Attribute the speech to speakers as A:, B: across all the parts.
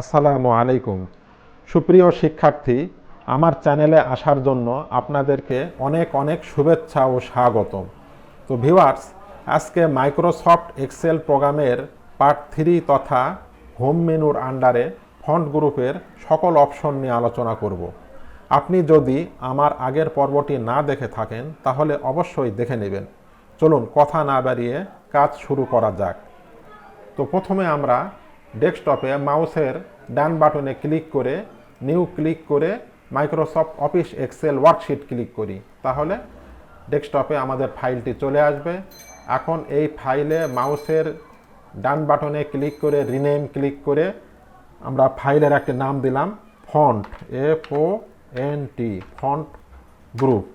A: আসসালামু আলাইকুম। সুপ্রিয় শিক্ষার্থী, আমার চ্যানেলে আসার জন্য আপনাদেরকে অনেক অনেক শুভেচ্ছা ও স্বাগতম। তো ভিউয়ার্স, আজকে মাইক্রোসফট এক্সেল প্রোগ্রামের পার্ট 3 তথা হোম মেনুর আন্ডারে ফন্ট গ্রুপের সকল অপশন নিয়ে আলোচনা করব। আপনি যদি আমার আগের পর্বটি না দেখে থাকেন তাহলে অবশ্যই দেখে নেবেন। চলুন কথা না বাড়িয়ে কাজ শুরু করা যাক। তো প্রথমে আমরা ডেস্কটপে মাউসের ডান বাটনে ক্লিক করে নিউ ক্লিক করে Microsoft Office Excel worksheet click করি, তাহলে ডেস্কটপে আমাদের ফাইলটি চলে আসবে। এখন এই ফাইলে মাউসের ডান বাটনে ক্লিক করে রিনেম ক্লিক করে আমরা ফাইলের একটি নাম দিলাম font, FONT, font group,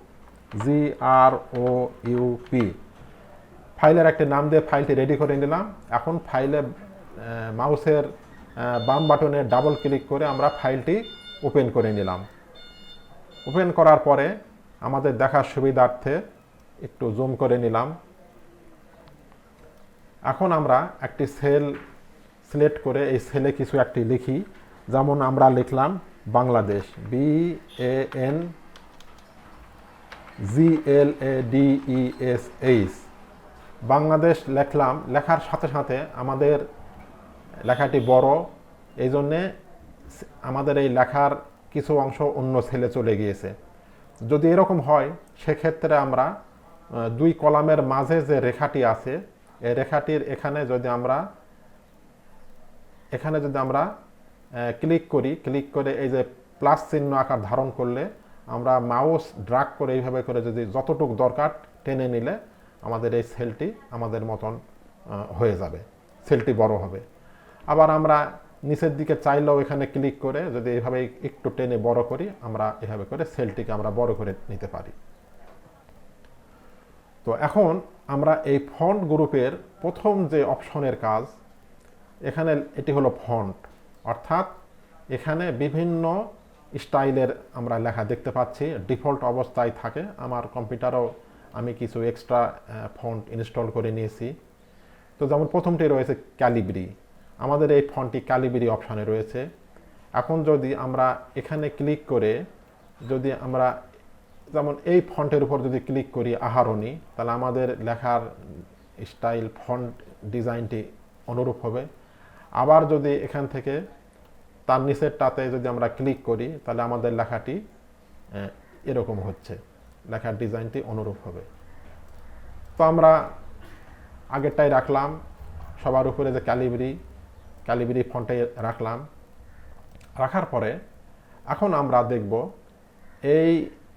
A: GROUP। ফাইলের একটি নাম দিয়ে ফাইলটি রেডি করে নিলাম। এখন ফাইলে মাউসের বাম বাটনে ডাবল ক্লিক করে আমরা ফাইলটি ওপেন করে নিলাম। ওপেন করার পরে আমাদের দেখার সুবিধার্থে একটু জুম করে নিলাম। এখন আমরা একটি সেল সিলেক্ট করে এই সেলে কিছু একটি লিখি, যেমন আমরা লিখলাম বাংলাদেশ, BANGLADESH, বাংলাদেশ লিখলাম। লেখার সাথে সাথে আমাদের লেখাটি বড়, এই জন্যে আমাদের এই লেখার কিছু অংশ অন্য সেলে চলে গিয়েছে। যদি এরকম হয় সেক্ষেত্রে আমরা দুই কলামের মাঝে যে রেখাটি আছে এই রেখাটির এখানে যদি আমরা ক্লিক করি, ক্লিক করে এই যে প্লাস চিহ্ন আকার ধারণ করলে আমরা মাউস ড্রাগ করে এইভাবে করে যদি যতটুকু দরকার টেনে নিলে আমাদের এই সেলটি আমাদের মতন হয়ে যাবে, সেলটি বড় হবে। আবার আমরা নিচের দিকে চাইলেও এখানে ক্লিক করে যদি এইভাবে একটু টেনে বড় করি, আমরা এভাবে করে সেলটিকে আমরা বড় করে নিতে পারি। তো এখন আমরা এই ফন্ট গ্রুপের প্রথম যে অপশনের কাজ, এখানে এটি হলো ফন্ট, অর্থাৎ এখানে বিভিন্ন স্টাইলের আমরা লেখা দেখতে পাচ্ছি। ডিফল্ট অবস্থায় থাকে, আমার কম্পিউটারও আমি কিছু এক্সট্রা ফন্ট ইনস্টল করে নিয়েছি। তো যেমন প্রথমটি রয়েছে ক্যালিব্রি, আমাদের এই ফন্টটি ক্যালিব্রি অপশানে রয়েছে। এখন যদি আমরা এখানে ক্লিক করে যদি আমরা যেমন এই ফন্টের উপর যদি ক্লিক করি আহারণী, তাহলে আমাদের লেখার স্টাইল ফন্ট ডিজাইনটি অনুরূপ হবে। আবার যদি এখান থেকে তার নিচেরটাতে যদি আমরা ক্লিক করি তাহলে আমাদের লেখাটি এরকম হচ্ছে, লেখার ডিজাইনটি অনুরূপ হবে। তো আমরা আগেরটাই রাখলাম, সবার উপরে যে ক্যালিব্রি ফন্টে রাখলাম। রাখার পরে এখন আমরা দেখব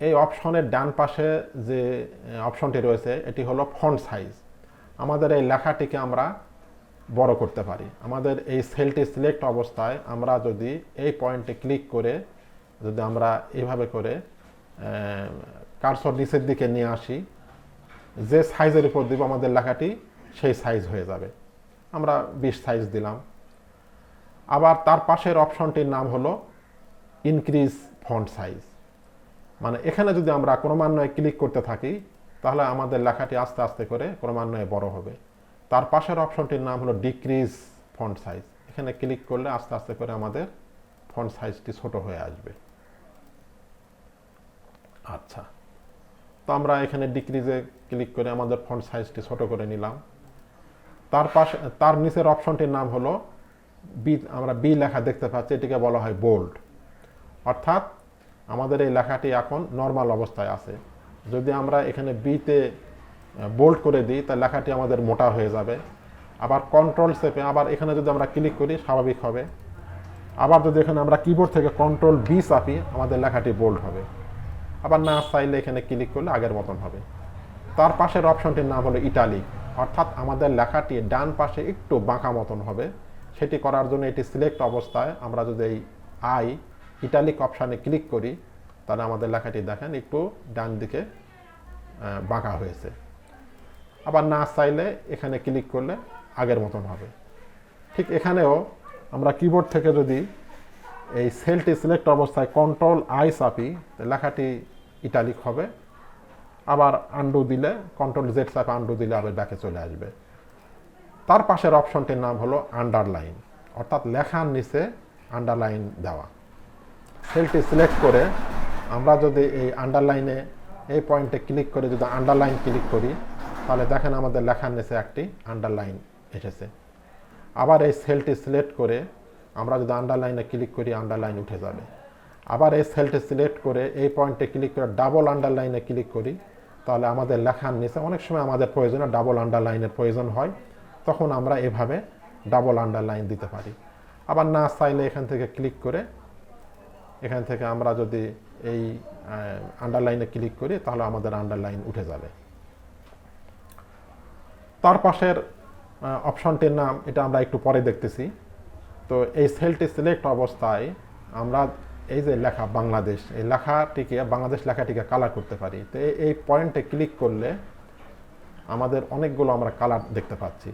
A: এই অপশনের ডান পাশে যে অপশনটি রয়েছে এটি হলো ফন্ট সাইজ। আমাদের এই লেখাটিকে আমরা বড় করতে পারি। আমাদের এই সেলটি সিলেক্ট অবস্থায় আমরা যদি এই পয়েন্টে ক্লিক করে যদি আমরা এইভাবে করে কার্সর নিচের দিকে নিয়ে আসি, যে সাইজের উপর দিব আমাদের লেখাটি সেই সাইজ হয়ে যাবে। আমরা 20 সাইজ দিলাম। আবার তার পাশের অপশনটির নাম হলো ইনক্রিজ ফন্ট সাইজ, মানে এখানে যদি আমরা ক্রমান্বয়ে ক্লিক করতে থাকি তাহলে আমাদের লেখাটি আস্তে আস্তে করে ক্রমান্বয়ে বড় হবে। তার পাশের অপশনটির নাম হলো ডিক্রিজ ফন্ট সাইজ, এখানে ক্লিক করলে আস্তে আস্তে করে আমাদের ফন্ট সাইজটি ছোট হয়ে আসবে। আচ্ছা, তো আমরা এখানে ডিক্রিজে ক্লিক করে আমাদের ফন্ট সাইজটি ছোট করে নিলাম। তার নিচের অপশনটির নাম হলো আমরা বি লেখা দেখতে পাচ্ছি, এটিকে বলা হয় বোল্ড, অর্থাৎ আমাদের এই লেখাটি এখন নর্মাল অবস্থায় আছে। যদি আমরা এখানে বিতে বোল্ড করে দিই তাহলে লেখাটি আমাদের মোটা হয়ে যাবে। আবার কন্ট্রোল চেপে আবার এখানে যদি আমরা ক্লিক করি স্বাভাবিক হবে। আবার যদি এখানে আমরা কিবোর্ড থেকে কন্ট্রোল বি চাপি আমাদের লেখাটি বোল্ড হবে। আবার না চাইলে এখানে ক্লিক করলে আগের মতন হবে। তার পাশের অপশনটির নাম হলো ইটালিক, অর্থাৎ আমাদের লেখাটি ডান পাশে একটু বাঁকা মতন হবে। সেটি করার জন্য এটি সিলেক্ট অবস্থায় আমরা যদি এই ইটালিক অপশানে ক্লিক করি তাহলে আমাদের লেখাটি দেখেন একটু ডান দিকে বাঁকা হয়েছে। আবার না চাইলে এখানে ক্লিক করলে আগের মতন হবে। ঠিক এখানেও আমরা কিবোর্ড থেকে যদি এই সেলটি সিলেক্ট অবস্থায় কন্ট্রোল আই চাপি লেখাটি ইটালিক হবে। আবার আন্ডু দিলে কন্ট্রোল জেড চাপে আন্ডু দিলে আবার ব্যাকে চলে আসবে। তার পাশের অপশনটির নাম হলো আন্ডারলাইন, অর্থাৎ লেখার নিচে আন্ডারলাইন দেওয়া। সেলটি সিলেক্ট করে আমরা যদি এই আন্ডারলাইনে এই পয়েন্টে ক্লিক করে যদি আন্ডারলাইন ক্লিক করি, তাহলে দেখেন আমাদের লেখার নিচে একটি আন্ডারলাইন এসেছে। আবার এই সেলটি সিলেক্ট করে আমরা যদি আন্ডারলাইনে ক্লিক করি, আন্ডারলাইন উঠে যাবে। আবার এই সেলটি সিলেক্ট করে এই পয়েন্টে ক্লিক করে ডাবল আন্ডারলাইনে ক্লিক করি, তাহলে আমাদের লেখার নিচে অনেক সময় আমাদের প্রয়োজনে ডাবল আন্ডারলাইনের প্রয়োজন হয়, তখন আমরা এভাবে ডাবল আন্ডারলাইন দিতে পারি। আবার না চাইলে এখান থেকে ক্লিক করে এখান থেকে আমরা যদি এই আন্ডারলাইনে ক্লিক করি, তাহলে আমাদের আন্ডারলাইন উঠে যাবে। তার পাশের অপশনটির নাম এটা আমরা একটু পরে দেখতেছি। তো এই সেলটি সিলেক্ট অবস্থায় আমরা এই যে লেখা বাংলাদেশ, এই লেখাটিকে বাংলাদেশ লেখাটিকে কালার করতে পারি। তো এই পয়েন্টে ক্লিক করলে আমাদের অনেকগুলো আমরা কালার দেখতে পাচ্ছি।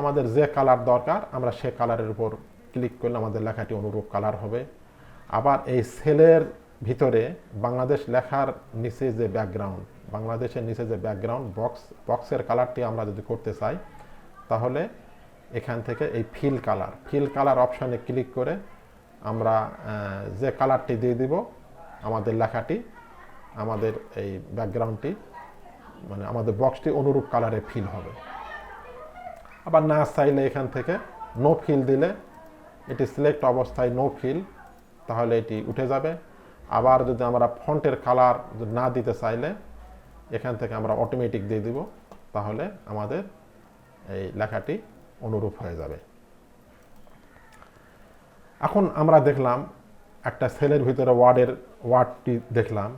A: আমাদের যে কালার দরকার আমরা সে কালারের উপর ক্লিক করলে আমাদের লেখাটি অনুরূপ কালার হবে। আবার এই সেলের ভিতরে বাংলাদেশ লেখার নিচে যে ব্যাকগ্রাউন্ড, বাংলাদেশের নিচে যে ব্যাকগ্রাউন্ড বক্সের কালারটি আমরা যদি করতে চাই, তাহলে এখান থেকে এই ফিল কালার অপশানে ক্লিক করে আমরা যে কালারটি দিয়ে দিব, আমাদের লেখাটি, আমাদের এই ব্যাকগ্রাউন্ডটি, মানে আমাদের বক্সটি অনুরূপ কালারে ফিল হবে। আবার না চাইলে এখান থেকে নো ফিল দিলে, এটি সিলেক্ট অবস্থায় নো ফিল, তাহলে এটি উঠে যাবে। আবার যদি আমরা ফন্টের কালার না দিতে চাইলে এখান থেকে আমরা অটোমেটিক দিয়ে দিব, তাহলে আমাদের এই লেখাটি অনুরূপ হয়ে যাবে। এখন আমরা দেখলাম একটা সেলের ভিতরে ওয়ার্ডটি দেখলাম।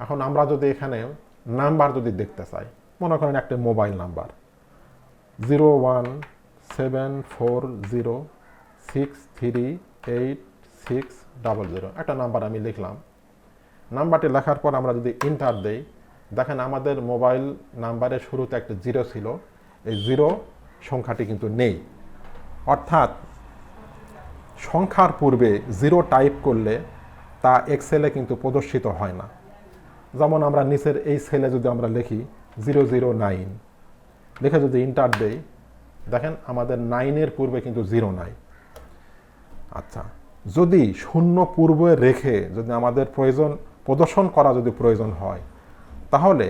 A: এখন আমরা যদি এখানে নাম্বার যদি দেখতে চাই, মনে করেন একটা মোবাইল নাম্বার 01740638600, একটা নাম্বার আমি লিখলাম। নাম্বারটি লেখার পর আমরা যদি ইন্টার দেই, দেখেন আমাদের মোবাইল নাম্বারের শুরুতে একটা 0 ছিল, এই 0 সংখ্যাটি কিন্তু নেই। অর্থাৎ সংখ্যার পূর্বে 0 টাইপ করলে তা এক্সেলে কিন্তু প্রদর্শিত হয় না। যেমন আমরা নিচের এই সেলে যদি আমরা লিখি 009 লিখে যদি ইন্টার দেই, দেখেন আমাদের 9-এর পূর্বে কিন্তু 0 নাই। আচ্ছা, যদি শূন্য পূর্বে রেখে যদি আমাদের প্রদর্শন করা যদি প্রয়োজন হয়, তাহলে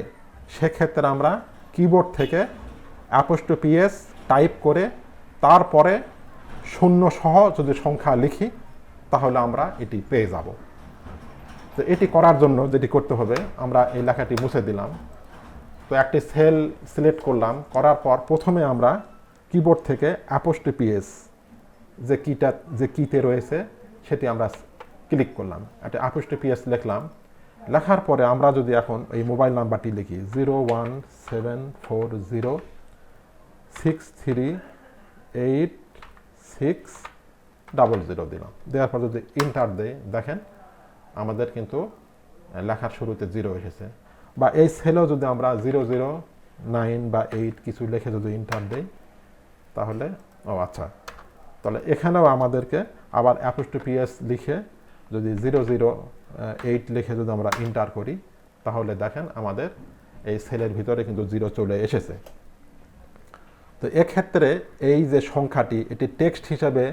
A: সেক্ষেত্রে আমরা কিবোর্ড থেকে অ্যাপোস্ট্রোপি-এস টাইপ করে তারপরে শূন্য সহ যদি সংখ্যা লিখি, তাহলে আমরা এটি পেয়ে যাব। তো এটি করার জন্য যেটি করতে হবে, আমরা এই লেখাটি মুছে দিলাম। তো একটি সেল সিলেক্ট করলাম, করার পর প্রথমে আমরা কিবোর্ড থেকে অ্যাপোস্ট্রোপি-এস যে কিতে রয়েছে সেটি আমরা ক্লিক করলাম, একটা অ্যাপোস্ট্রোপি-এস লিখলাম। লেখার পরে আমরা যদি এখন এই মোবাইল নাম্বারটি লিখি 01740638600 দিলাম। দেওয়ার পর যদি ইন্টার দেই, দেখেন আমাদের কিন্তু লেখার শুরুতে 0 এসেছে। বা এই সেলেও যদি আমরা 009 বা 8 কিছু লিখে যদি ইন্টার দেই, তাহলে আচ্ছা, তাহলে এখানেও আমাদেরকে আবার অ্যাপোস্ট্রোপি-এস লিখে যদি 008 লিখে যদি আমরা ইন্টার করি, তাহলে দেখেন আমাদের এই সেলের ভিতরে কিন্তু 0 চলে এসেছে। তো এক্ষেত্রে এই যে সংখ্যাটি, এটি টেক্সট হিসাবে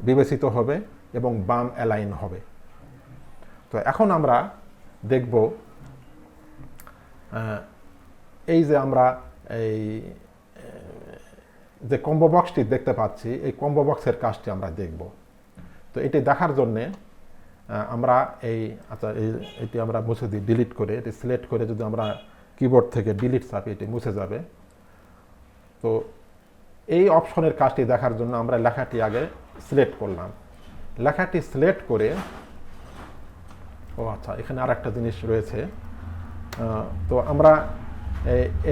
A: বিবেচিত হবে এবং বাম অ্যালাইন হবে। তো এখন আমরা দেখব এই যে আমরা এই যে কম্বো বক্সটি দেখতে পাচ্ছি, এই কম্বো বক্সের কাজটি আমরা দেখব। তো এটি দেখার জন্যে আমরা এটি আমরা মুছে দিই, ডিলিট করে, এটি সিলেক্ট করে যদি আমরা কিবোর্ড থেকে ডিলিট চাপি, এটি মুছে যাবে। তো এই অপশনের কাজটি দেখার জন্য আমরা লেখাটি আগে সিলেক্ট করলাম। লেখাটি সিলেক্ট করে আচ্ছা, এখানে আর একটা জিনিস রয়েছে। তো আমরা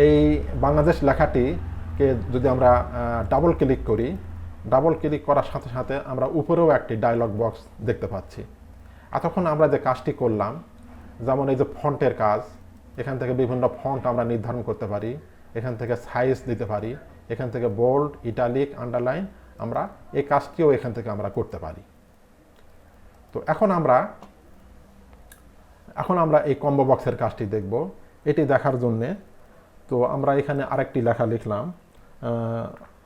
A: এই বাংলাদেশ লেখাটিকে যদি আমরা ডাবল ক্লিক করি, ডাবল ক্লিক করার সাথে সাথে আমরা উপরেও একটি ডায়লগ বক্স দেখতে পাচ্ছি। এতক্ষণ আমরা যে কাজটি করলাম, যেমন এই যে ফন্টের কাজ, এখান থেকে বিভিন্ন ফন্ট আমরা নির্ধারণ করতে পারি, এখান থেকে সাইজ দিতে পারি, এখান থেকে বোল্ড, ইটালিক, আন্ডারলাইন, আমরা এই কাজটিও এখান থেকে আমরা করতে পারি। তো এখন আমরা এই কম্বো বক্সের কাজটি দেখব। এটি দেখার জন্যে তো আমরা এখানে আরেকটি লেখা লিখলাম।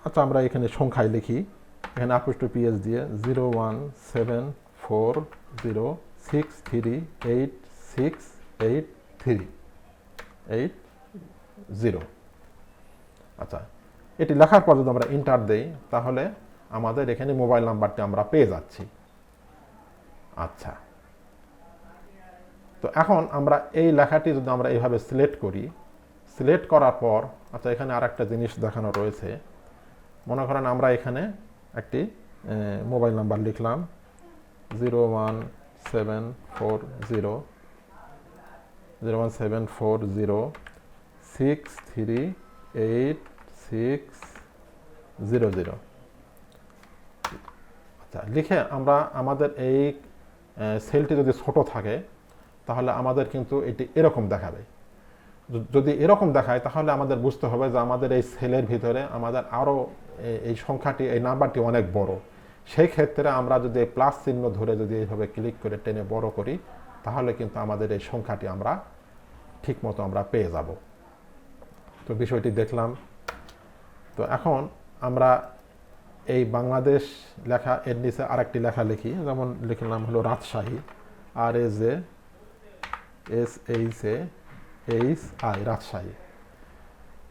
A: আচ্ছা, আমরা এখানে সংখ্যায় লিখি এখানে apostrophe দিয়ে 0174063868380। আচ্ছা, এটি লেখার পর যদি আমরা এন্টার দেই তাহলে আমাদের এখানে মোবাইল নাম্বারটি আমরা পেয়ে যাচ্ছি। আচ্ছা, তো এখন আমরা এই লেখাটি যদি আমরা এইভাবে সিলেক্ট করি, সিলেক্ট করার পর আচ্ছা এখানে আর একটা জিনিস দেখানো রয়েছে। মনে করেন আমরা এখানে একটি মোবাইল নাম্বার লিখলাম 01740638600। আচ্ছা, লিখে আমরা আমাদের এই সেলটি যদি ছোট থাকে তাহলে আমাদের কিন্তু এটি এরকম দেখাবে। যদি এরকম দেখায় তাহলে আমাদের বুঝতে হবে যে আমাদের এই সেলের ভিতরে আমাদের আরও এই সংখ্যাটি, এই নাম্বারটি অনেক বড়। সেই ক্ষেত্রে আমরা যদি এই প্লাস চিহ্ন ধরে যদি এইভাবে ক্লিক করে টেনে বড় করি তাহলে কিন্তু আমাদের এই সংখ্যাটি আমরা ঠিকমতো আমরা পেয়ে যাব। তো বিষয়টি দেখলাম। তো এখন আমরা এই বাংলাদেশ লেখা এর নিচে আরেকটি লেখা লিখি, যেমন লিখলাম হলো রাজশাহী, RAJSHAHI, রাজশাহী।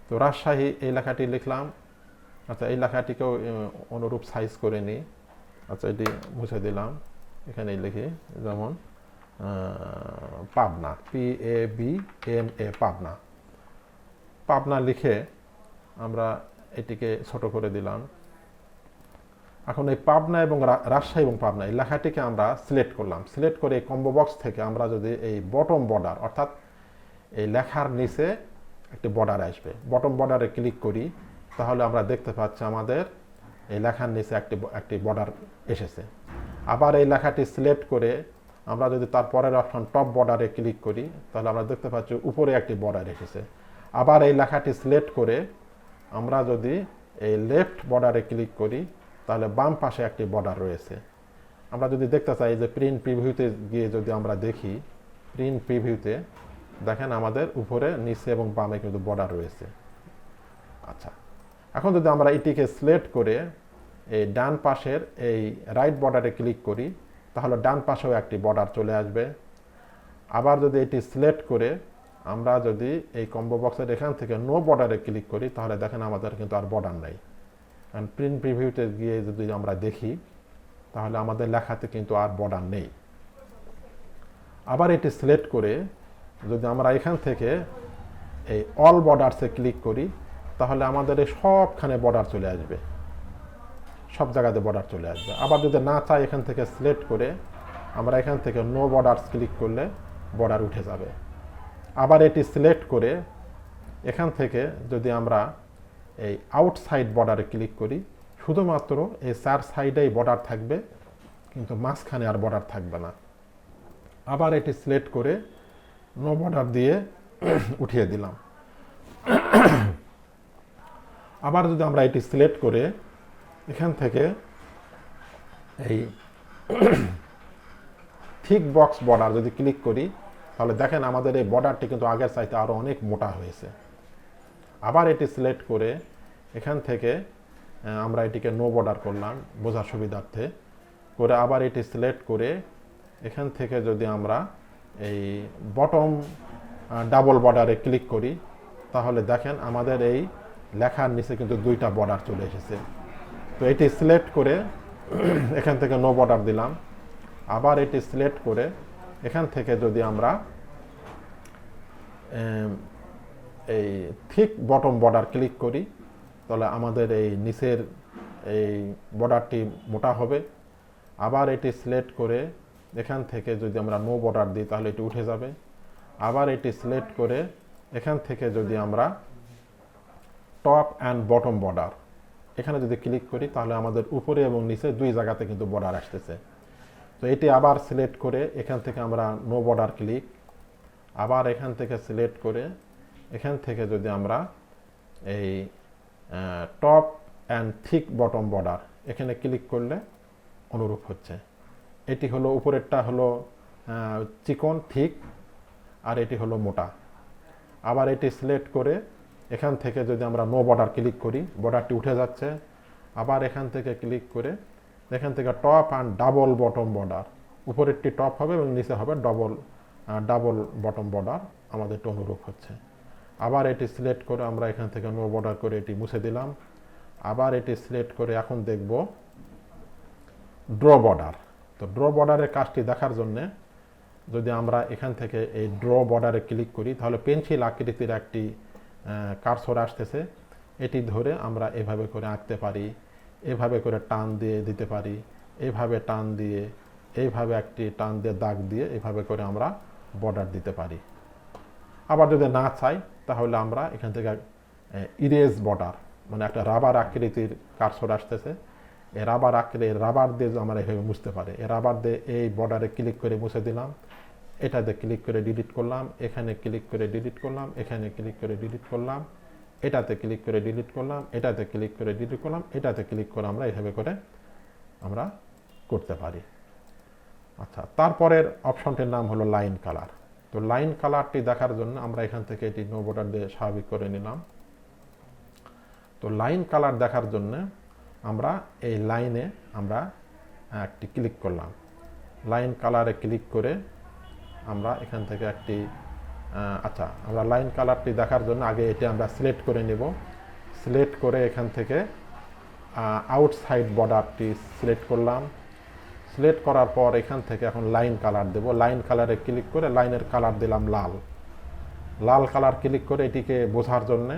A: তো রাজশাহী এই লেখাটি লিখলাম। আচ্ছা, এই লেখাটিকেও অনুরূপ সাইজ করে নিই। আচ্ছা, এটি মুছে দিলাম, এখানেই লিখি, যেমন পাবনা, PABNA, পাবনা। পাবনা লিখে আমরা এটিকে ছোট করে দিলাম। এখন এই পাবনা এবং রাজশাহী এবং পাবনা এই লেখাটিকে আমরা সিলেক্ট করলাম। সিলেক্ট করে এই কম্বো বক্স থেকে আমরা যদি এই বটম বর্ডার, অর্থাৎ এই লেখার নিচে একটি বর্ডার আসবে, বটম বর্ডারে ক্লিক করি তাহলে আমরা দেখতে পাচ্ছি আমাদের এই লেখার নিচে একটি বর্ডার এসেছে। আবার এই লেখাটি সিলেক্ট করে আমরা যদি তার পরের অপশন টপ বর্ডারে ক্লিক করি তাহলে আমরা দেখতে পাচ্ছি উপরে একটি বর্ডার এসেছে। আবার এই লেখাটি সিলেক্ট করে আমরা যদি এই লেফট বর্ডারে ক্লিক করি তাহলে বাম পাশে একটি বর্ডার রয়েছে। আমরা যদি দেখতে চাই যে প্রিন্ট প্রিভিউতে গিয়ে যদি আমরা দেখি, প্রিন্ট প্রিভিউতে দেখেন আমাদের উপরে, নিচে এবং বামে কিন্তু বর্ডার রয়েছে। আচ্ছা, এখন যদি আমরা এটিকে সিলেক্ট করে এই ডান পাশের এই রাইট বর্ডারে ক্লিক করি তাহলে ডান পাশেও একটি বর্ডার চলে আসবে। আবার যদি এটি সিলেক্ট করে আমরা যদি এই কম্বো বক্সের এখান থেকে নো বর্ডারে ক্লিক করি তাহলে দেখেন আমাদের কিন্তু আর বর্ডার নেই। কারণ প্রিন্ট প্রিভিউতে গিয়ে যদি আমরা দেখি তাহলে আমাদের লেখাতে কিন্তু আর বর্ডার নেই। আবার এটি সিলেক্ট করে যদি আমরা এখান থেকে এই অল বর্ডারসে ক্লিক করি তাহলে আমাদের এই সবখানে বর্ডার চলে আসবে, সব জায়গাতে বর্ডার চলে আসবে। আবার যদি না চাই এখান থেকে সিলেক্ট করে আমরা এখান থেকে নো বর্ডারস ক্লিক করলে বর্ডার উঠে যাবে। আবার এটি সিলেক্ট করে এখান থেকে যদি আমরা এই আউটসাইড বর্ডারে ক্লিক করি শুধুমাত্র এই চার সাইডেই বর্ডার থাকবে, কিন্তু মাঝখানে আর বর্ডার থাকবে না। আবার এটি সিলেক্ট করে নো বর্ডার দিয়ে উঠিয়ে দিলাম। আবার যদি আমরা এটি সিলেক্ট করে এখান থেকে এই থিক বক্স বর্ডার যদি ক্লিক করি তাহলে দেখেন আমাদের এই বর্ডারটি কিন্তু আগের চাইতে আরও অনেক মোটা হয়েছে। আবার এটি সিলেক্ট করে এখান থেকে আমরা এটিকে নো বর্ডার করলাম বোঝার সুবিধার্থে, করে আবার এটি সিলেক্ট করে এখান থেকে যদি আমরা এই বটম ডাবল বর্ডারে ক্লিক করি তাহলে দেখেন আমাদের এই লেখার নিচে কিন্তু দুইটা বর্ডার চলে এসেছে। তো এটি সিলেক্ট করে এখান থেকে নো বর্ডার দিলাম। আবার এটি সিলেক্ট করে এখান থেকে যদি আমরা এই থিক বটম বর্ডার ক্লিক করি তাহলে আমাদের এই নিচের এই বর্ডারটি মোটা হবে। আবার এটি সিলেক্ট করে এখান থেকে যদি আমরা নো বর্ডার দিই তাহলে এটি উঠে যাবে। আবার এটি সিলেক্ট করে এখান থেকে যদি আমরা টপ অ্যান্ড বটম বর্ডার এখানে যদি ক্লিক করি তাহলে আমাদের উপরে এবং নিচে দুই জায়গাতে কিন্তু বর্ডার আসতেছে। তো এটি আবার সিলেক্ট করে এখান থেকে আমরা নো বর্ডার ক্লিক, আবার এখান থেকে সিলেক্ট করে এখান থেকে যদি আমরা এই top and thick bottom border এখানে ক্লিক করলে অনুরূপ হচ্ছে। এটি হলো উপরেরটা হলো চিকন থিক আর এটি হলো মোটা। আবার এটি সিলেক্ট করে এখান থেকে যদি আমরা নো বর্ডার ক্লিক করি বর্ডারটি উঠে যাচ্ছে। আবার এখান থেকে ক্লিক করে এখান থেকে top and double bottom border, উপরেরটি টপ হবে এবং নিচে হবে ডাবল বটম বর্ডার, আমাদের একটু অনুরূপ হচ্ছে। আবার এটি সিলেক্ট করে আমরা এখান থেকে নো বর্ডার করে এটি মুছে দিলাম। আবার এটি সিলেক্ট করে এখন দেখব ড্র বর্ডার। তো ড্র বর্ডারের কাজটি দেখার জন্যে যদি আমরা এখান থেকে এই ড্র বর্ডারে ক্লিক করি, তাহলে পেন্সিল আকৃতির একটি কার্সর আসতেছে। এটি ধরে আমরা এভাবে করে আঁকতে পারি, এভাবে করে টান দিয়ে দিতে পারি, এভাবে টান দিয়ে, এইভাবে একটি টান দিয়ে দাগ দিয়ে এভাবে করে আমরা বর্ডার দিতে পারি। আবার যদি না চাই তাহলে আমরা এখান থেকে ইরেজ বর্ডার, মানে একটা রাবার আকৃতির কার্সর আসতেছে, এই রাবার দিয়ে আমরা এভাবে মুছতে পারি। এই রাবার দিয়ে এই বর্ডারে ক্লিক করে মুছে দিলাম, এটাতে ক্লিক করে ডিলিট করলাম, এখানে ক্লিক করে ডিলিট করলাম, এখানে ক্লিক করে ডিলিট করলাম, এটাতে ক্লিক করে ডিলিট করলাম, এটাতে ক্লিক করে ডিলিট করলাম, এটাতে ক্লিক করে আমরা এভাবে করে আমরা করতে পারি। আচ্ছা, তারপরের অপশনটির নাম হলো লাইন কালার। তো লাইন কালারটি দেখার জন্য আমরা এখান থেকে এটি নো বর্ডার দিয়ে স্বাভাবিক করে নিলাম। তো লাইন কালার দেখার জন্য আমরা এই লাইনে আমরা একটি ক্লিক করলাম। লাইন কালারে ক্লিক করে আমরা এখান থেকে একটি আচ্ছা, আমরা লাইন কালারটি দেখার জন্য আগে এটি আমরা সিলেক্ট করে নেব। সিলেক্ট করে এখান থেকে আউটসাইড বর্ডারটি সিলেক্ট করলাম। সিলেক্ট করার পর এখান থেকে এখন লাইন কালার দেব। লাইন কালারে ক্লিক করে লাইনের কালার দিলাম লাল কালার ক্লিক করে এটিকে বোঝার জন্যে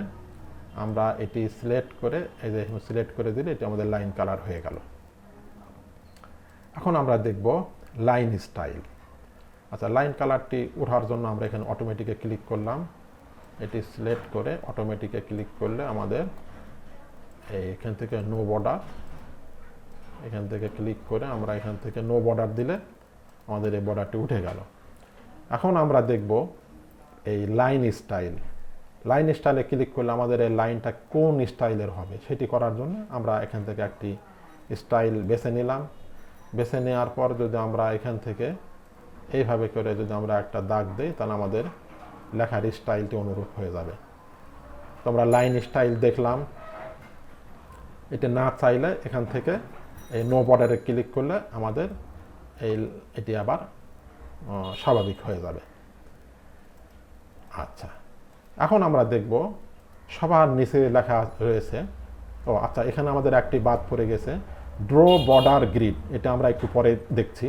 A: আমরা এটি সিলেক্ট করে এই যে সিলেক্ট করে দিলে এটি আমাদের লাইন কালার হয়ে গেল। এখন আমরা দেখব লাইন স্টাইল। আচ্ছা, লাইন কালারটি ওঠার জন্য আমরা এখানে অটোমেটিকে ক্লিক করলাম। এটি সিলেক্ট করে অটোমেটিকে ক্লিক করলে আমাদের এখান থেকে নো বর্ডার, এখান থেকে ক্লিক করে আমরা এখান থেকে নো বর্ডার দিলে আমাদের এই বর্ডারটি উঠে গেল। এখন আমরা দেখব এই লাইন স্টাইলে ক্লিক করলে আমাদের এই লাইনটা কোন স্টাইলের হবে সেটি করার জন্য আমরা এখান থেকে একটি স্টাইল বেছে নিলাম। বেছে নেওয়ার পর যদি আমরা এখান থেকে এইভাবে করে যদি আমরা একটা দাগ দিই তাহলে আমাদের লেখার স্টাইলটি অনুরূপ হয়ে যাবে। তো আমরা লাইন স্টাইল দেখলাম। এটা না চাইলে এখান থেকে এই নো বর্ডারে ক্লিক করলে আমাদের এটি আবার স্বাভাবিক হয়ে যাবে। আচ্ছা, এখন আমরা দেখব সবার নিচে লেখা রয়েছে, আচ্ছা, এখানে আমাদের একটি বাদ পড়ে গেছে, ড্র বর্ডার গ্রিড। এটা আমরা একটু পরে দেখছি।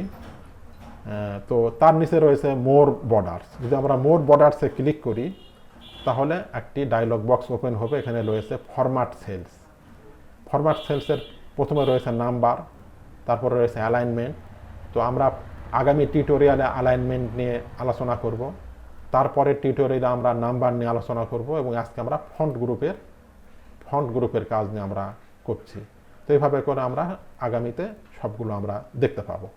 A: তো তার নিচে রয়েছে মোর বর্ডার্স। যদি আমরা মোর বর্ডার্সে ক্লিক করি তাহলে একটি ডায়লগ বক্স ওপেন হবে। এখানে রয়েছে ফরম্যাট সেলসের প্রথমে রয়েছে নাম্বার, তারপরে রয়েছে অ্যালাইনমেন্ট। তো আমরা আগামী টিউটোরিয়ালে অ্যালাইনমেন্ট নিয়ে আলোচনা করব, তারপরে টিউটোরিয়ালে আমরা নাম্বার নিয়ে আলোচনা করব, এবং আজকে আমরা ফন্ট গ্রুপের কাজ নিয়ে আমরা করছি। তো এইভাবে করে আমরা আগামীতে সবগুলো আমরা দেখতে পাবো।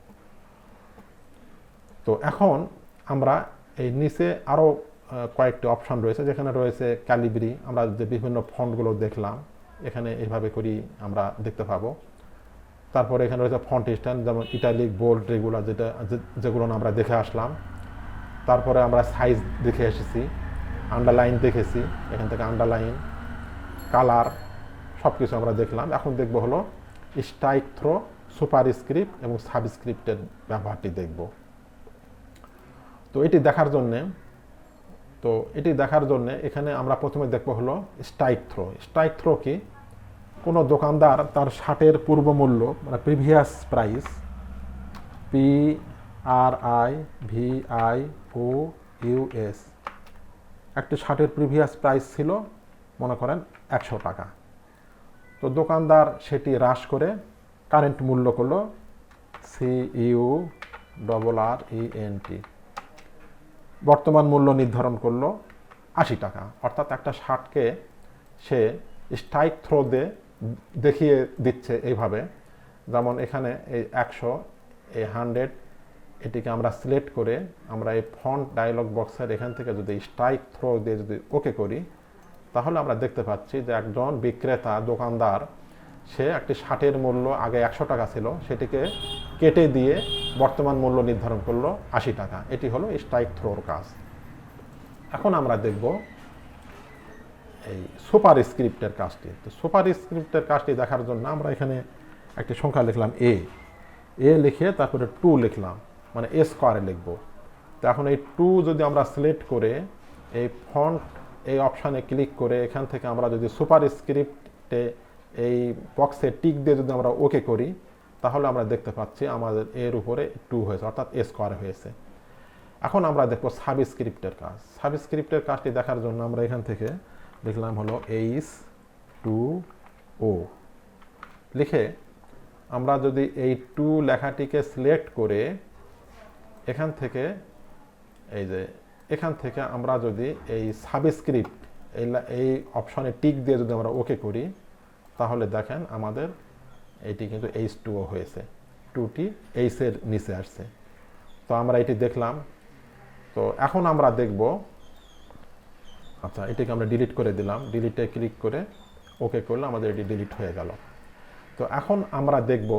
A: তো এখন আমরা এই নিচে আরও কয়েকটি অপশন রয়েছে, যেখানে রয়েছে ক্যালিব্রি। আমরা যে বিভিন্ন ফন্টগুলো দেখলাম এখানে এইভাবে করি আমরা দেখতে পাবো। তারপরে এখানে রয়েছে ফন্ট স্টাইল, যেমন ইটালিক, বোল্ড, রেগুলার, যেগুলো আমরা দেখে আসলাম। তারপরে আমরা সাইজ দেখে এসেছি, আন্ডারলাইন দেখেছি, এখান থেকে আন্ডারলাইন, কালার সব কিছু আমরা দেখলাম। এখন দেখব হলো স্ট্রাইক থ্রো, সুপারস্ক্রিপ্ট এবং সাবস্ক্রিপ্টের ব্যবহারটি দেখব। তো এটি দেখার জন্যে এখানে আমরা প্রথমে দেখব হলো স্ট্রাইক থ্রো কি? কোনো দোকানদার তার শার্টের পূর্ব মূল্য, মানে প্রিভিয়াস প্রাইস, PRIVIOUS, একটি শার্টের প্রিভিয়াস প্রাইস ছিল মনে করেন 100 টাকা। তো দোকানদার সেটি হ্রাস করে কারেন্ট মূল্য করলো CURRENT, বর্তমান মূল্য নির্ধারণ করলো 80 টাকা। অর্থাৎ একটা শার্টকে সে স্ট্রাইক থ্রো দিয়ে দেখিয়ে দিচ্ছে এইভাবে, যেমন এখানে এই 100, এই 100, এটিকে আমরা সিলেক্ট করে আমরা এই ফন্ট ডায়লগ বক্সের এখান থেকে যদি স্ট্রাইক থ্রো দিয়ে যদি ওকে করি তাহলে আমরা দেখতে পাচ্ছি যে একজন বিক্রেতা, দোকানদার, সে একটি শার্টের মূল্য আগে 100 টাকা ছিল, সেটিকে কেটে দিয়ে বর্তমান মূল্য নির্ধারণ করলো 80 টাকা। এটি হলো স্ট্রাইক থ্রোর কাজ। এখন আমরা দেখব এই সুপার স্ক্রিপ্টের কাজটি। তো সুপার স্ক্রিপ্টের কাজটি দেখার জন্য আমরা এখানে একটি সংখ্যা লিখলাম এ লিখে তারপরে 2 লিখলাম, মানে এ স্কোয়ারে লিখব। তো এখন এই 2 যদি আমরা সিলেক্ট করে এই ফন্ট এই অপশানে ক্লিক করে এখান থেকে আমরা যদি সুপার স্ক্রিপ্টে এই বক্সে টিক দিয়ে যদি আমরা ওকে করি, তাহলে আমরা দেখতে পাচ্ছি আমাদের এর উপরে 2 হয়েছে, অর্থাৎ এ স্কোয়ার হয়েছে। এখন আমরা দেখব সাবস্ক্রিপ্টের কাজ। সাবস্ক্রিপ্টের কাজটি দেখার জন্য আমরা এখান থেকে লিখলাম হলো H2O লিখে আমরা যদি এই 2 লেখাটিকে সিলেক্ট করে এখান থেকে এখান থেকে আমরা যদি এই সাবস্ক্রিপ্ট এই অপশনে টিক দিয়ে যদি আমরা ওকে করি, তাহলে দেখেন আমাদের এটি কিন্তু H2O হয়েছে, 2টি এইচের নিচে আসছে। তো আমরা এটি দেখলাম। তো এখন আমরা দেখব, আচ্ছা এটিকে আমরা ডিলিট করে দিলাম, ডিলিটে ক্লিক করে ওকে করলে আমাদের এটি ডিলিট হয়ে গেল। তো এখন আমরা দেখব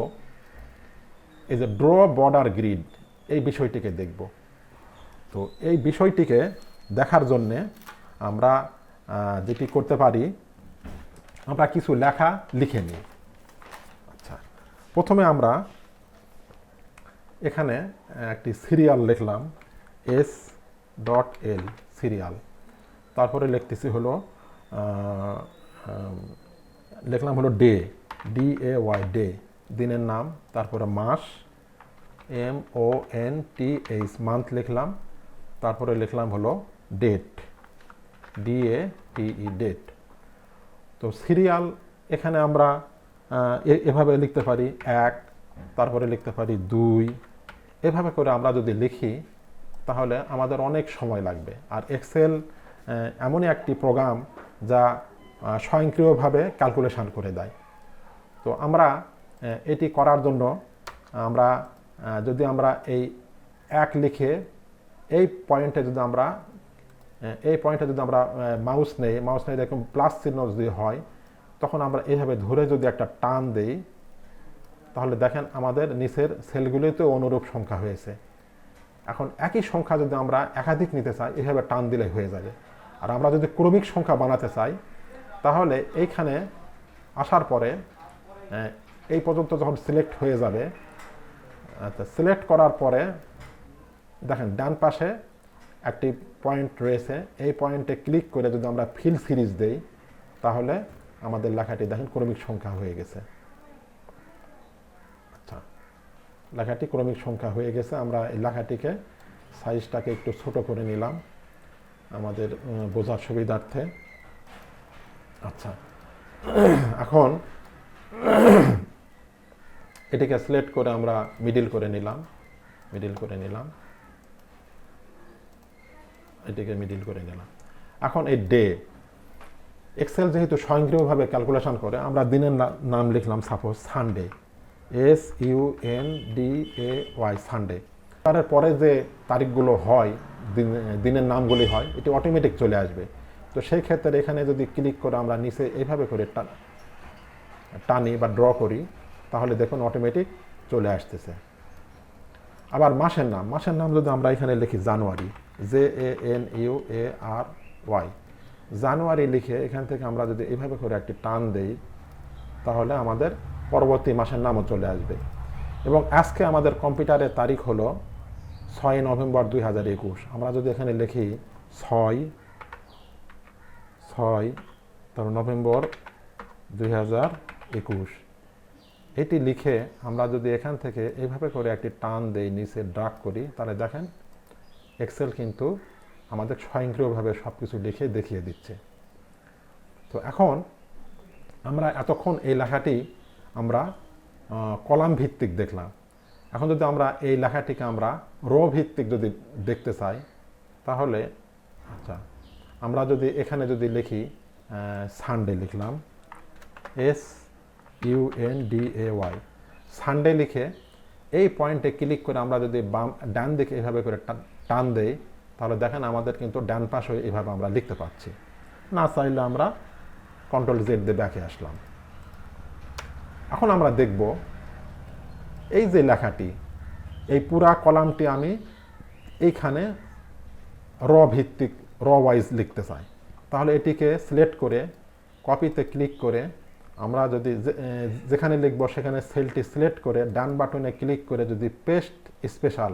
A: এই যে ড্র বর্ডার গ্রিড, এই বিষয়টিকে দেখব। তো এই বিষয়টিকে দেখার জন্যে আমরা যেটি করতে পারি, আমরা কিছু লেখা লিখে নিই। আচ্ছা, প্রথমে আমরা এখানে একটি সিরিয়াল লিখলাম, S.L সিরিয়াল। তারপরে লিখতেছি হলো লিখলাম হলো ডে, DAY ডে, দিনের নাম। তারপরে মাস, MONTH মান্থ লিখলাম। তারপরে লিখলাম হলো ডেট, DATE ডেট। তো সিরিয়াল এখানে আমরা এভাবে লিখতে পারি 1, তারপরে লিখতে পারি 2, এভাবে করে আমরা যদি লিখি তাহলে আমাদের অনেক সময় লাগবে। আর এক্সেল এমনই একটি প্রোগ্রাম যা স্বয়ংক্রিয়ভাবে ক্যালকুলেশন করে দেয়। তো আমরা এটি করার জন্য আমরা যদি আমরা এই 1 লিখে এই পয়েন্টে যদি আমরা মাউস নেই এরকম প্লাস চিহ্ন যদি হয়, তখন আমরা এইভাবে ধরে যদি একটা টান দেই, তাহলে দেখেন আমাদের নিচের সেলগুলিতে অনুরূপ সংখ্যা হয়েছে। এখন একই সংখ্যা যদি আমরা একাধিক নিতে চাই, এইভাবে টান দিলে হয়ে যাবে। আর আমরা যদি ক্রমিক সংখ্যা বানাতে চাই, তাহলে এইখানে আসার পরে এই পর্যন্ত যখন সিলেক্ট হয়ে যাবে, আচ্ছা সিলেক্ট করার পরে দেখেন ডান পাশে একটি পয়েন্ট রয়েছে, এই পয়েন্টে ক্লিক করে যদি আমরা ফিল সিরিজ দেই, তাহলে আমাদের লেখাটি দেখেন ক্রমিক সংখ্যা হয়ে গেছে। আচ্ছা, লেখাটি ক্রমিক সংখ্যা হয়ে গেছে। আমরা এই লেখাটিকে সাইজটাকে একটু ছোট করে নিলাম আমাদের বোঝার সুবিধার্থে। আচ্ছা, এখন এটিকে সিলেক্ট করে আমরা মিডিল করে নিলাম, এটিকে মিডিল করে নিলাম। এখন এই ডে, এক্সেল যেহেতু স্বয়ংক্রিয়ভাবে ক্যালকুলেশন করে, আমরা দিনের নাম লিখলাম সাপোজ সানডে, SUNDAY সানডে। তার পরে যে তারিখগুলো হয়, দিনের নামগুলি হয়, এটি অটোমেটিক চলে আসবে। তো সেই ক্ষেত্রে এখানে যদি ক্লিক করে আমরা নিচে এইভাবে করে টানি বা ড্র করি, তাহলে দেখুন অটোমেটিক চলে আসতেছে। আবার মাসের নাম যদি আমরা এখানে লিখি জানুয়ারি, JANUARY, জানুয়ারি লিখে এখান থেকে আমরা যদি এইভাবে করে একটি টান দেই, তাহলে আমাদের পরবর্তী মাসের নামও চলে আসবে। এবং আজকে আমাদের কম্পিউটারের তারিখ হলো 6 নভেম্বর 2021। আমরা যদি এখানে লিখি 6 নভেম্বর 2021, এটি লিখে আমরা যদি এখান থেকে এইভাবে করে একটি টান দেই, নিচে ড্রাগ করি, তাহলে দেখেন এক্সেল কিন্তু আমাদের স্বয়ংক্রিয়ভাবে সব কিছু লিখে দেখিয়ে দিচ্ছে। তো এখন আমরা এতক্ষণ এই লেখাটি আমরা কলাম ভিত্তিক দেখলাম। এখন যদি আমরা এই লেখাটিকে আমরা রো ভিত্তিক যদি দেখতে চাই, তাহলে আচ্ছা আমরা যদি এখানে যদি লিখি সানডে, লিখলাম SUNDAY সানডে লিখে এই পয়েন্টে ক্লিক করে আমরা যদি ডান দিকে এইভাবে করে টান দেই, তাহলে দেখেন আমাদের কিন্তু ডান পাশে এইভাবে আমরা লিখতে পাচ্ছি। না চাইলে আমরা Ctrl+Z দিয়ে ব্যাকে আসলাম। এখন আমরা দেখব এই যে লেখাটি, এই পুরা কলামটি আমি এইখানে র ওয়াইজ লিখতে চাই। তাহলে এটিকে সিলেক্ট করে কপিতে ক্লিক করে আমরা যদি যেখানে লিখব সেখানে সেলটি সিলেক্ট করে ডান বাটনে ক্লিক করে যদি পেস্ট স্পেশাল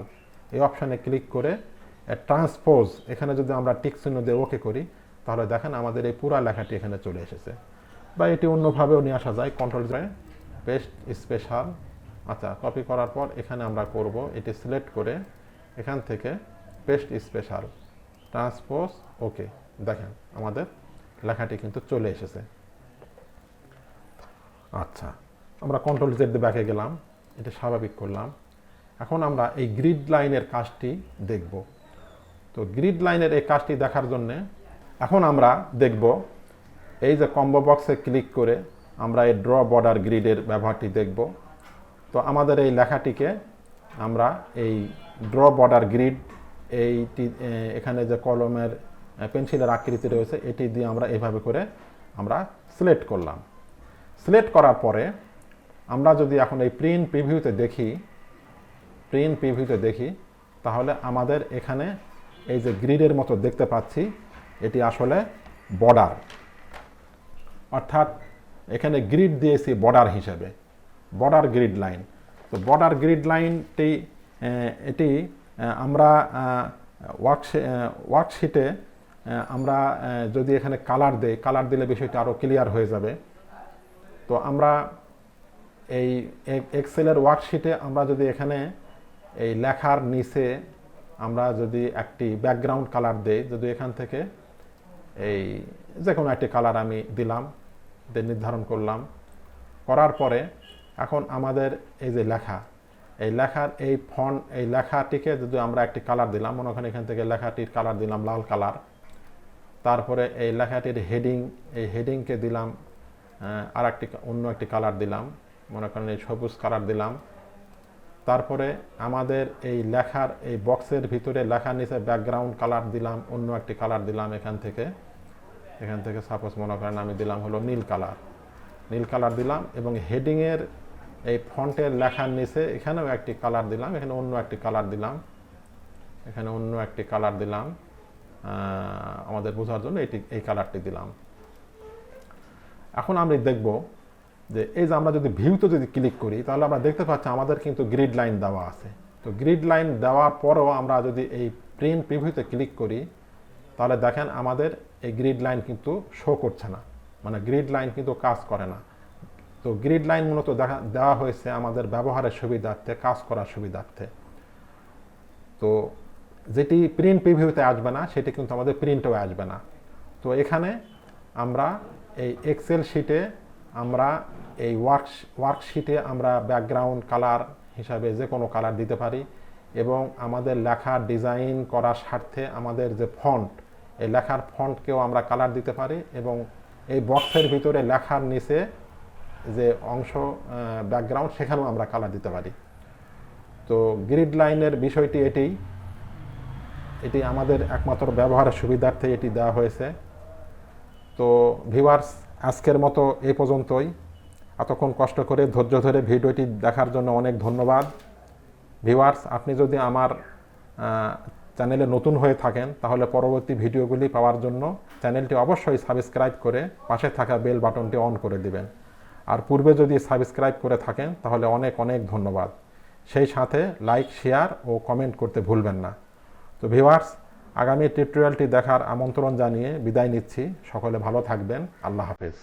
A: এই অপশানে ক্লিক করে ট্রান্সপোজ এখানে যদি আমরা টিক চিহ্ন দিয়ে ওকে করি, তাহলে দেখেন আমাদের এই পুরা লেখাটি এখানে চলে এসেছে। বা এটি অন্যভাবেও নিয়ে আসা যায়, কন্ট্রোল করে পেস্ট স্পেশাল। আচ্ছা, কপি করার পর এখানে আমরা করব এটি সিলেক্ট করে এখান থেকে পেস্ট স্পেশাল ট্রান্সপোজ ওকে। দেখেন আমাদের লেখাটি কিন্তু চলে এসেছে। আচ্ছা, আমরা কন্ট্রোল জেড দিয়ে ব্যাকে গেলাম, এটা স্বাভাবিক করলাম। এখন আমরা এই গ্রিড লাইনের কাজটি দেখব। তো গ্রিড লাইনের এই কাজটি দেখার জন্য এখন আমরা দেখব এই যে কম্বো বক্সে ক্লিক করে আমরা এই ড্র বর্ডার গ্রিডের ব্যবহারটি দেখব। তো আমাদের এই লেখাটিকে আমরা এই ড্র বর্ডার গ্রিড এইটি এখানে যে কলমের পেন্সিলের আকৃতি রয়েছে এটি দিয়ে আমরা এইভাবে করে আমরা সিলেক্ট করলাম। সিলেক্ট করার পরে আমরা যদি এখন এই প্রিন্ট প্রিভিউতে দেখি তাহলে আমাদের এখানে এই যে গ্রিডের মতো দেখতে পাচ্ছি এটি আসলে বর্ডার, অর্থাৎ এখানে গ্রিড দিয়েছি বর্ডার হিসেবে, বর্ডার গ্রিড লাইন। তো বর্ডার গ্রিড লাইনটি এটি আমরা ওয়ার্কশিটে আমরা যদি এখানে কালার দেই, কালার দিলে বিষয়টা আরও ক্লিয়ার হয়ে যাবে। তো আমরা এই এক্সেলের ওয়ার্কশিটে আমরা যদি এখানে এই লেখার নিচে আমরা যদি একটি ব্যাকগ্রাউন্ড কালার দেই, যদি এখান থেকে এই যে কোনো একটি কালার আমি দিলাম, নির্ধারণ করলাম, করার পরে এখন আমাদের এই যে লেখা, এই লেখার এই ফন্ট, এই লেখাটিকে যদি আমরা একটি কালার দিলাম, মনে করেন এখান থেকে লেখাটির কালার দিলাম লাল কালার, তারপরে এই লেখাটির হেডিং, এই হেডিংকে দিলাম আর অন্য একটি কালার দিলাম, মনে করেন এই সবুজ কালার দিলাম। তারপরে আমাদের এই লেখার এই বক্সের ভিতরে লেখার নিচে ব্যাকগ্রাউন্ড কালার দিলাম, অন্য একটি কালার দিলাম এখান থেকে সাপোজ মনে করেন আমি দিলাম হলো নীল কালার দিলাম, এবং হেডিংয়ের এই ফন্টের লেখার নিচে এখানেও একটি কালার দিলাম, এখানে অন্য একটি কালার দিলাম, আমাদের বোঝার জন্য এই কালারটি দিলাম। এখন আমরা দেখব যে এই যে আমরা যদি ভিউতে যদি ক্লিক করি তাহলে আমরা দেখতে পাচ্ছি আমাদের কিন্তু গ্রিড লাইন দেওয়া আছে। তো গ্রিড লাইন দেওয়ার পরেও আমরা যদি এই প্রিন্ট প্রিভিউতে ক্লিক করি তাহলে দেখেন আমাদের এই গ্রিড লাইন কিন্তু শো করছে না, মানে গ্রিড লাইন কিন্তু কাজ করে না। তো গ্রিড লাইন মূলত দেওয়া হয়েছে আমাদের ব্যবহারের সুবিধার্থে, কাজ করার সুবিধার্থে। তো যেটি প্রিন্ট প্রিভিউতে আসবে না সেটি কিন্তু আমাদের প্রিন্টেও আসবে না। তো এখানে আমরা এই এক্সেল শিটে আমরা এই ওয়ার্কশিটে আমরা ব্যাকগ্রাউন্ড কালার হিসাবে যে কোনো কালার দিতে পারি, এবং আমাদের লেখার ডিজাইন করার স্বার্থে আমাদের যে ফন্ট, এই লেখার ফন্টকেও আমরা কালার দিতে পারি, এবং এই বক্সের ভিতরে লেখার নিচে যে অংশ ব্যাকগ্রাউন্ড সেখানেও আমরা কালার দিতে পারি। তো গ্রিড লাইনের বিষয়টি এটি আমাদের একমাত্র ব্যবহারের সুবিধার্থে এটি দেওয়া হয়েছে। তো ভিউয়ার্স, আজকের মতো এই পর্যন্তই। এতক্ষণ কষ্ট করে ধৈর্য ধরে ভিডিওটি দেখার জন্য অনেক ধন্যবাদ। ভিউয়ার্স, আপনি যদি আমার চ্যানেলে নতুন হয়ে থাকেন তাহলে পরবর্তী ভিডিওগুলি পাওয়ার জন্য চ্যানেলটি অবশ্যই সাবস্ক্রাইব করে পাশে থাকা বেল বাটনটি অন করে দিবেন। আর পূর্বে যদি সাবস্ক্রাইব করে থাকেন তাহলে অনেক ধন্যবাদ। সেই সাথে লাইক, শেয়ার ও কমেন্ট করতে ভুলবেন না। তো ভিউয়ার্স, আগামী টিউটোরিয়ালটি দেখার আমন্ত্রণ জানিয়ে বিদায় নিচ্ছি। সকলে ভালো থাকবেন। আল্লাহ হাফেজ।